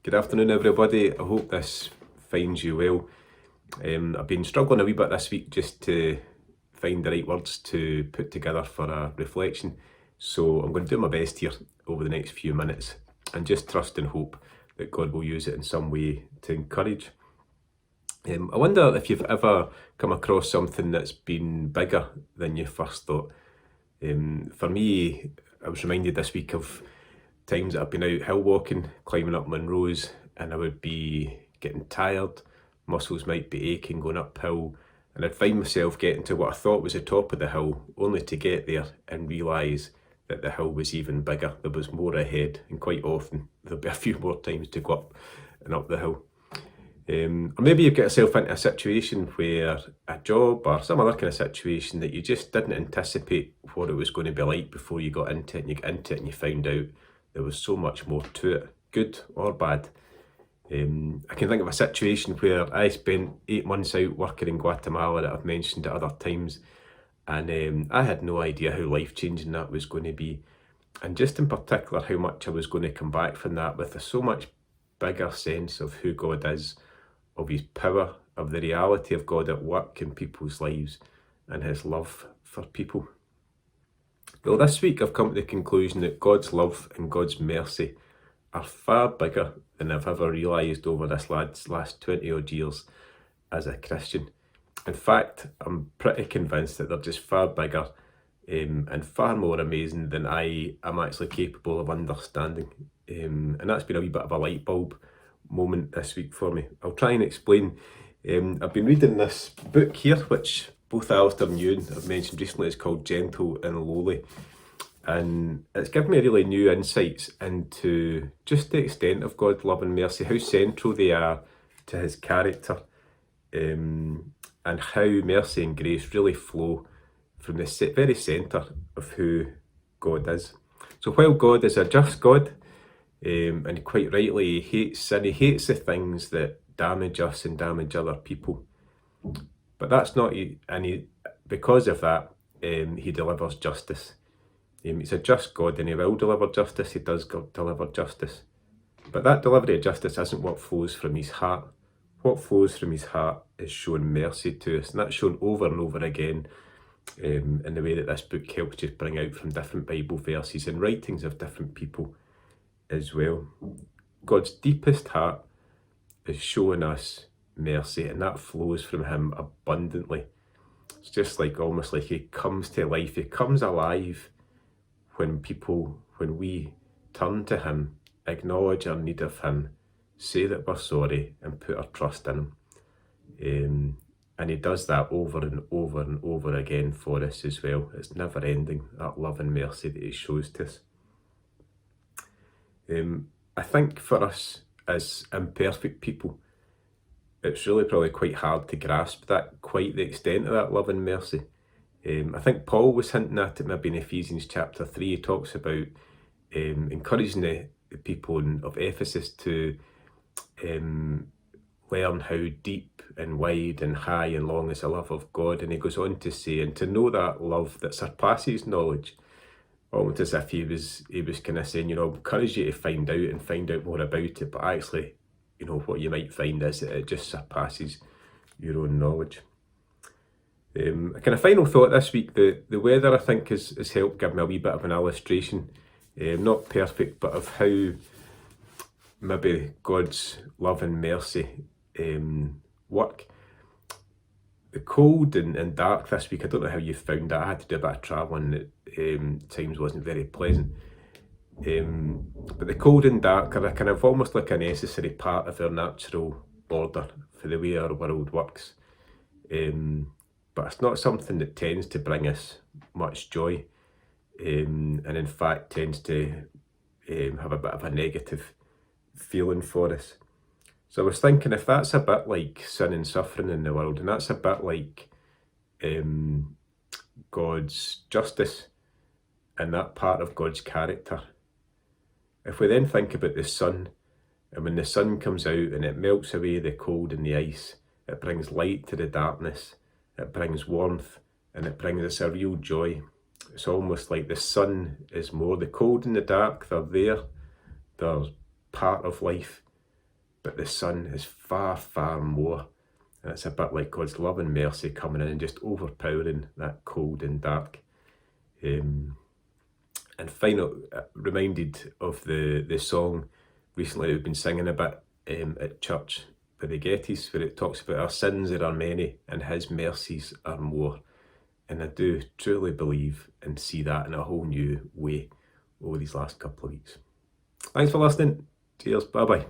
Good afternoon, everybody. I hope this finds you well. I've been struggling a wee bit this week just to find the right words to put together for a reflection. So I'm going to do my best here over the next few minutes and just trust and hope that God will use it in some way to encourage. I wonder if you've ever come across something that's been bigger than you first thought. For me, I was reminded this week of times that I've been out hill walking, climbing up Munros, and I would be getting tired, muscles might be aching going uphill, and I'd find myself getting to what I thought was the top of the hill, only to get there and realise that the hill was even bigger. There was more ahead, and quite often there'll be a few more times to go up and up the hill. Or maybe you've got yourself into a situation where a job or some other kind of situation that you just didn't anticipate what it was going to be like before you got into it, and you got into it and you found out there was so much more to it, good or bad. I can think of a situation where I spent 8 months out working in Guatemala that I've mentioned at other times, and I had no idea how life-changing that was going to be, and just in particular how much I was going to come back from that with a so much bigger sense of who God is, of his power, of the reality of God at work in people's lives, and his love for people. Well, this week I've come to the conclusion that God's love and God's mercy are far bigger than I've ever realised over this last 20 odd years as a Christian. In fact, I'm pretty convinced that they're just far bigger and far more amazing than I am actually capable of understanding. And that's been a wee bit of a light bulb moment this week for me. I'll try and explain. I've been reading this book here, which both Alistair and Ewan have mentioned recently. It's called Gentle and Lowly, and it's given me really new insights into just the extent of God's love and mercy, how central they are to his character, and how mercy and grace really flow from the very centre of who God is. So while God is a just God, and quite rightly he hates sin, he hates the things that damage us and damage other people, but that's not, and because of that, he delivers justice. He's a just God and he will deliver justice. He does deliver justice, but that delivery of justice isn't what flows from his heart. What flows from his heart is showing mercy to us, and that's shown over and over again in the way that this book helps just bring out from different Bible verses and writings of different people as well. God's deepest heart is showing us mercy, and that flows from him abundantly. It's just like almost like he comes to life, he comes alive when we turn to him, acknowledge our need of him, say that we're sorry, and put our trust in him. And he does that over and over and over again for us as well. It's never ending, that love and mercy that he shows to us. I think for us as imperfect people, it's really probably quite hard to grasp that, quite the extent of that love and mercy. I think Paul was hinting at it maybe in Ephesians chapter 3. He talks about encouraging the people of Ephesus to learn how deep and wide and high and long is the love of God. And he goes on to say, and to know that love that surpasses knowledge, almost as if he was kind of saying, I encourage you to find out more about it, but actually, what you might find is that it just surpasses your own knowledge. A kind of final thought this week, the weather I think has helped give me a wee bit of an illustration, not perfect, but of how maybe God's love and mercy work. The cold and dark this week, I don't know how you found that. I had to do a bit of travelling that times wasn't very pleasant. But the cold and dark are kind of almost like a necessary part of our natural order for the way our world works. But it's not something that tends to bring us much joy, and in fact tends to have a bit of a negative feeling for us. So I was thinking, if that's a bit like sin and suffering in the world, and that's a bit like God's justice and that part of God's character, if we then think about the sun, and when the sun comes out and it melts away the cold and the ice, it brings light to the darkness, it brings warmth, and it brings us a real joy. It's almost like the sun is more, the cold and the dark, they're there, they're part of life, but the Son is far, far more. And it's a bit like God's love and mercy coming in and just overpowering that cold and dark. And final, reminded of the song recently that we've been singing a bit at church by the Gettys, where it talks about our sins are many and his mercies are more. And I do truly believe and see that in a whole new way over these last couple of weeks. Thanks for listening. Cheers. Bye bye.